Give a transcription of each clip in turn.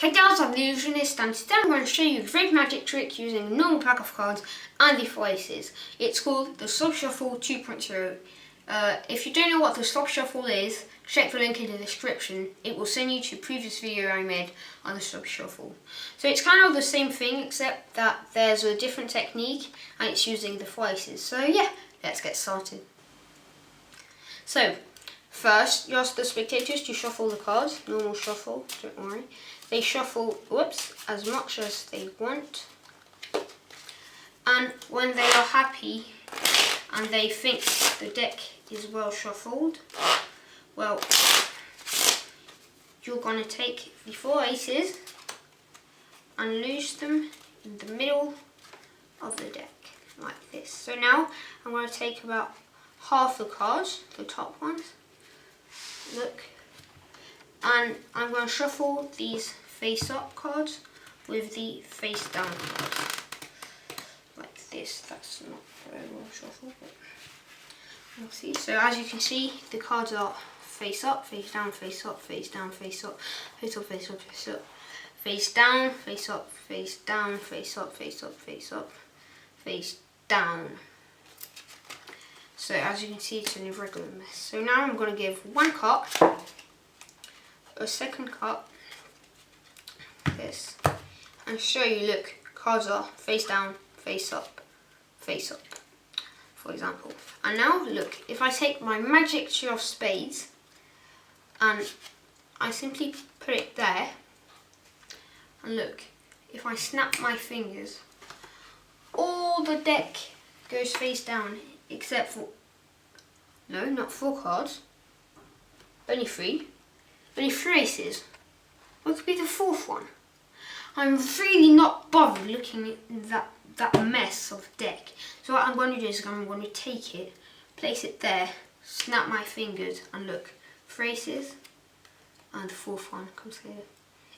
Hey guys, I'm the Illusionist, and today I'm going to show you a great magic trick using a normal pack of cards and the 4 aces. It's called the Slop Shuffle 2.0. If you don't know what the Slop Shuffle is, check the link in the description. It will send you to a previous video I made on the Slop Shuffle. So it's kind of the same thing, except that there's a different technique and it's using the 4 aces. So yeah, let's get started. So first, you ask the spectators to shuffle the cards, normal shuffle, don't worry. They shuffle, as much as they want. And when they are happy and they think the deck is well shuffled, well, you're going to take the 4 aces and loose them in the middle of the deck, like this. So now I'm going to take about half the cards, the top ones, look, and I'm going to shuffle these face up cards with the face down cards, like this. That's not very well shuffled, but you'll see. So as you can see, the cards are face up, face down, face up, face down, face up, face up, face up, face up, face down, face up, face down, face up, face up, face up, face down. So as you can see, it's an irregular mess. So now I'm going to give one card, a second card, this, and show you, look, cards are face down, face up, for example. And now look, if I take my magic two of spades and I simply put it there, and look, if I snap my fingers, all the deck goes face down except for, no, not 4 cards, only 3 aces. What could be the 4th one? I'm really not bothered looking at that mess of deck. So what I'm going to do is I'm going to take it, place it there, snap my fingers, and look, 3 aces, and the 4th one comes here.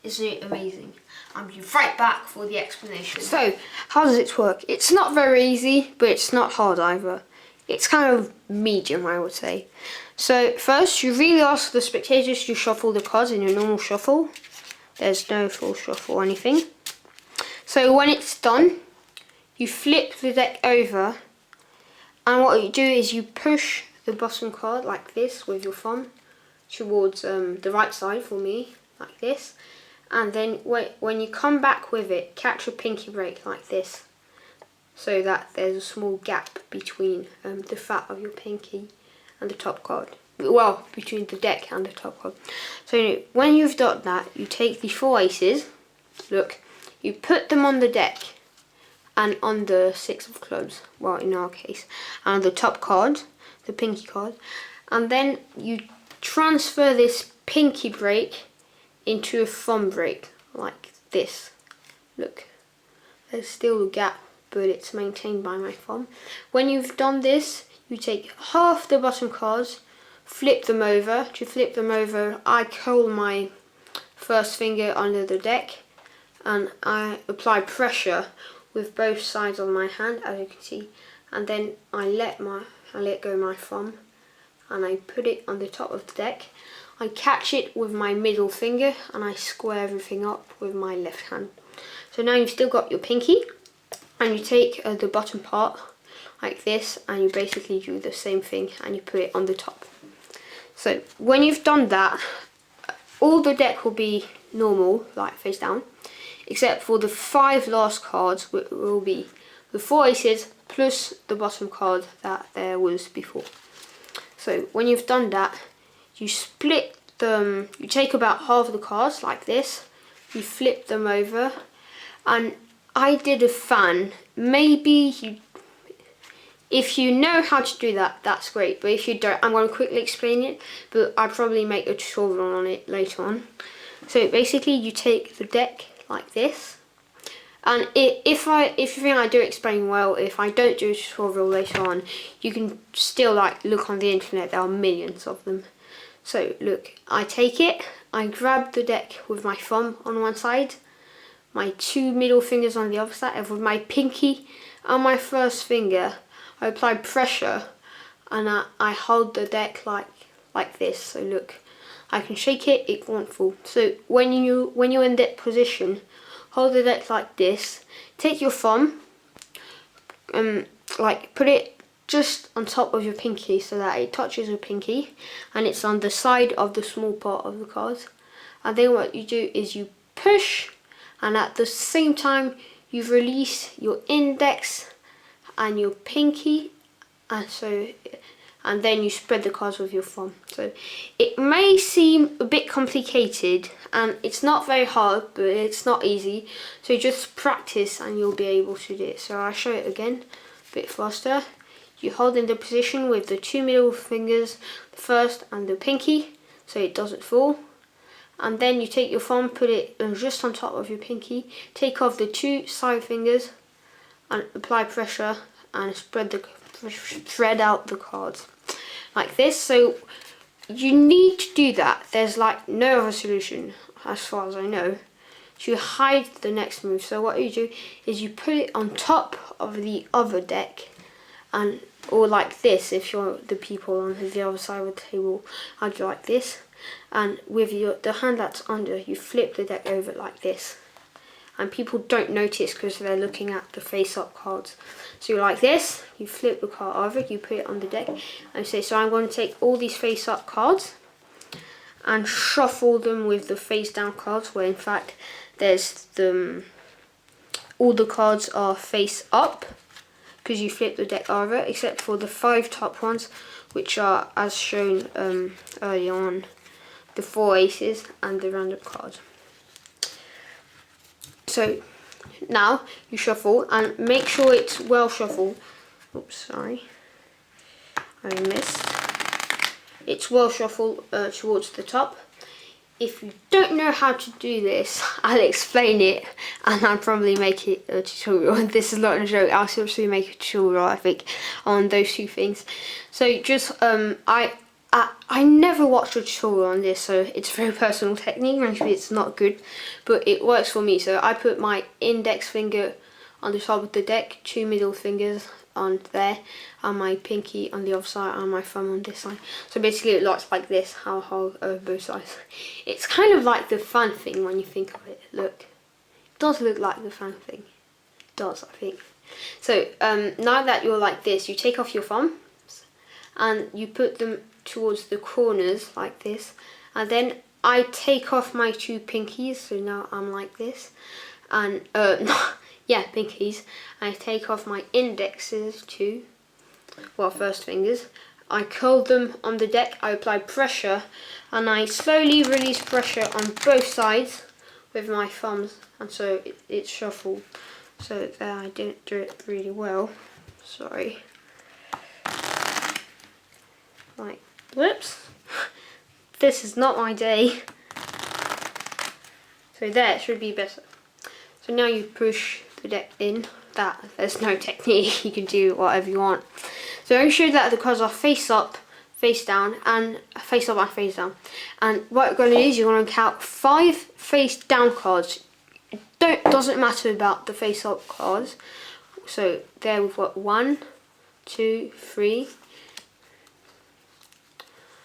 Isn't it amazing? I'll be right back for the explanation. So, how does it work? It's not very easy, but it's not hard either. It's kind of medium, I would say. So first, you really ask the spectators to shuffle the cards in your normal shuffle. There's no full shuffle or anything. So when it's done, you flip the deck over, and what you do is you push the bottom card like this with your thumb towards the right side for me, like this. And then when you come back with it, catch a pinky break like this, so that there's a small gap between the fat of your pinky and the top card. Well, between the deck and the top card. So when you've done that, you take the 4 aces, look, you put them on the deck and on the 6 of clubs, well in our case, and the top card, the pinky card, and then you transfer this pinky break into a thumb break, like this. Look, there's still a gap, but it's maintained by my thumb. When you've done this, you take half the bottom cards, flip them over. To flip them over, I curl my first finger under the deck and I apply pressure with both sides of my hand, as you can see, and then I let go my thumb and I put it on the top of the deck. I catch it with my middle finger and I square everything up with my left hand. So now you've still got your pinky, and you take the bottom part like this and you basically do the same thing and you put it on the top. So when you've done that, all the deck will be normal, like face down, except for the 5 last cards, which will be the 4 aces plus the bottom card that there was before. So when you've done that, you split them, you take about half of the cards like this, you flip them over, and I did a fan. Maybe if you know how to do that, that's great, but if you don't, I'm going to quickly explain it, but I'll probably make a tutorial on it later on. So basically you take the deck like this, and if you think I do explain well, if I don't do a tutorial later on, you can still look on the internet, there are millions of them. So look, I take it, I grab the deck with my thumb on one side, my 2 middle fingers on the other side, and with my pinky and my first finger, I apply pressure and I hold the deck like this. So look, I can shake it, it won't fall. So when you're in that position, hold the deck like this. Take your thumb, like put it just on top of your pinky so that it touches your pinky, and it's on the side of the small part of the card. And then what you do is you push, and at the same time you release your index and your pinky, and then you spread the cards with your thumb. So it may seem a bit complicated, and it's not very hard, but it's not easy. So just practice and you'll be able to do it. So I'll show it again a bit faster. You hold in the position with the 2 middle fingers, the first and the pinky, so it doesn't fall. And then you take your thumb, put it just on top of your pinky, take off the 2 side fingers and apply pressure and spread out the cards like this. So you need to do that. There's like no other solution as far as I know to hide the next move. So what you do is you put it on top of the other deck, or like this if you're the people on the other side of the table. I'd do like this, and with the hand that's under, you flip the deck over like this, and people don't notice because they're looking at the face-up cards. So you're like this, you flip the card over, you put it on the deck, and you say, so I'm going to take all these face-up cards and shuffle them with the face-down cards, where in fact there's all the cards are face-up, because you flip the deck over, except for the 5 top ones, which are, as shown early on, the 4 aces and the random card. So now you shuffle, and make sure it's well shuffled. Oops, sorry, I missed. It's well shuffled towards the top. If you don't know how to do this, I'll explain it, and I'll probably make it a tutorial. This is not a joke, I'll seriously make a tutorial, I think, on those 2 things. So just, I never watched a tutorial on this, so it's a very personal technique. Maybe it's not good, but it works for me. So I put my index finger on the top of the deck, 2 middle fingers on there, and my pinky on the other side, and my thumb on this side. So basically it looks like this, I'll hold both sides. It's kind of like the fan thing when you think of it. Look, it does look like the fan thing. It does, I think. So now that you're like this, you take off your thumbs and you put them towards the corners like this, and then I take off my 2 pinkies, so now I'm like this, and yeah, pinkies. I take off my indexes too, well, first fingers. I curl them on the deck, I apply pressure, and I slowly release pressure on both sides with my thumbs, and so it's shuffled. So there, I didn't do it really well, sorry. Like, whoops, this is not my day. So there, it should be better. So now you push the deck in. That there's no technique, you can do whatever you want. So I showed that the cards are face up, face down, and face up and face down. And what you're going to do is you're going to count 5 face down cards. Doesn't matter about the face up cards. So there we've got 1, 2, 3,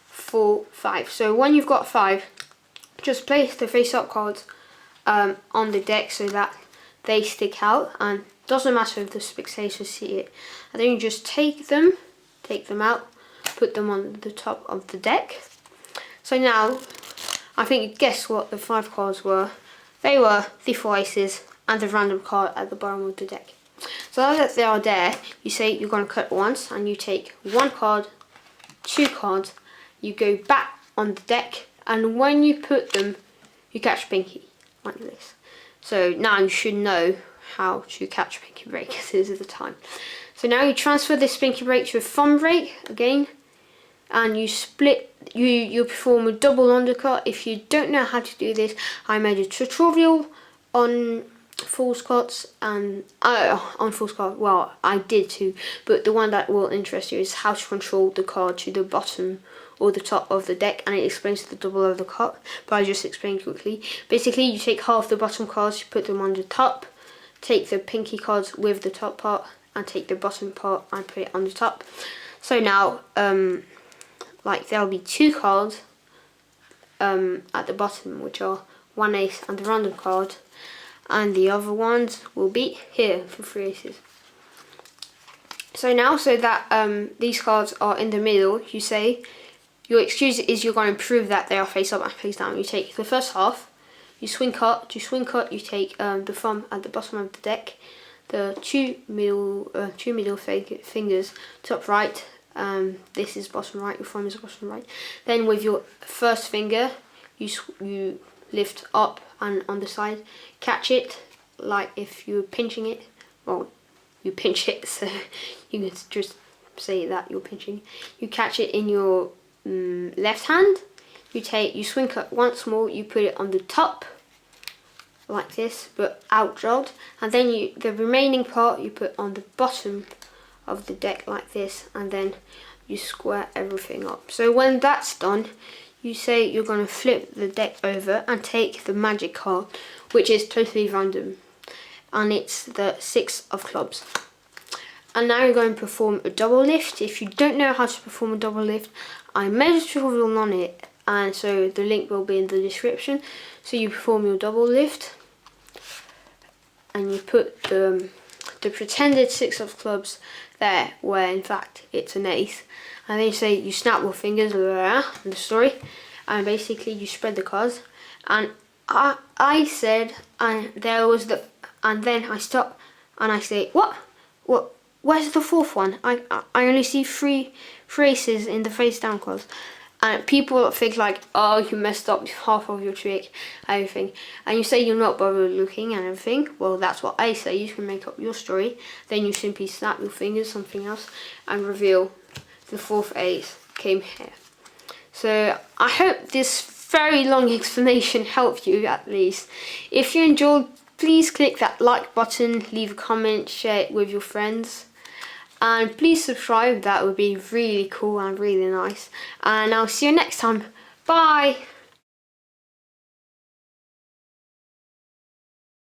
4, 5. So when you've got 5, just place the face up cards on the deck so that they stick out, and doesn't matter if the spectators see it. And then you just take them out, put them on the top of the deck. So now, I think you guessed what the 5 cards were. They were the 4 aces and the random card at the bottom of the deck. So now that they are there, you say you're going to cut once, and you take 1 card, 2 cards, you go back on the deck, and when you put them, you catch pinky, like this. So now you should know how to catch pinky break, this is the time. So now you transfer this pinky break to a thumb break again, and you split, you perform a double undercut. If you don't know how to do this, I made a tutorial on false cuts, and on false card, well, I did too, but the one that will interest you is how to control the card to the bottom or the top of the deck, and it explains the double undercut, but I just explained quickly. Basically, you take half the bottom cards, you put them on the top, take the pinky cards with the top part, and take the bottom part and put it on the top. So now, like, there'll be 2 cards at the bottom, which are 1 ace and the random card, and the other ones will be here for 3 aces. So now, so that these cards are in the middle, you say your excuse is you're going to prove that they are face up and face down. You take the first half, you swing cut, you take the thumb at the bottom of the deck, the two middle fingers top right, this is bottom right, your thumb is bottom right. Then with your first finger, you lift up and on the side, catch it like if you were pinching it. Well, you pinch it, so you can just say that you're pinching. You catch it in your left hand. You swing cut once more. You put it on the top like this, but out jogged, and then the remaining part you put on the bottom of the deck like this, and then you square everything up. So when that's done, you say you're going to flip the deck over and take the magic card, which is totally random, and it's the 6 of clubs. And now you're going to perform a double lift. If you don't know how to perform a double lift, I made a tutorial on it, and so the link will be in the description. So you perform your double lift, and you put the pretended 6 of clubs there, where in fact it's an ace. And then you say you snap your fingers, in the story, and basically you spread the cards. And I said, and there was and then I stop, and I say, what? Where's the 4th one? I only see 3 aces in the face down cards. And people think like, oh, you messed up half of your trick, everything. And you say you're not bothered looking and everything. Well, that's what I say. You can make up your story. Then you simply snap your fingers, something else, and reveal the 4th ace came here. So I hope this very long explanation helped you at least. If you enjoyed, please click that like button, leave a comment, share it with your friends. And please subscribe, that would be really cool and really nice. And I'll see you next time. Bye!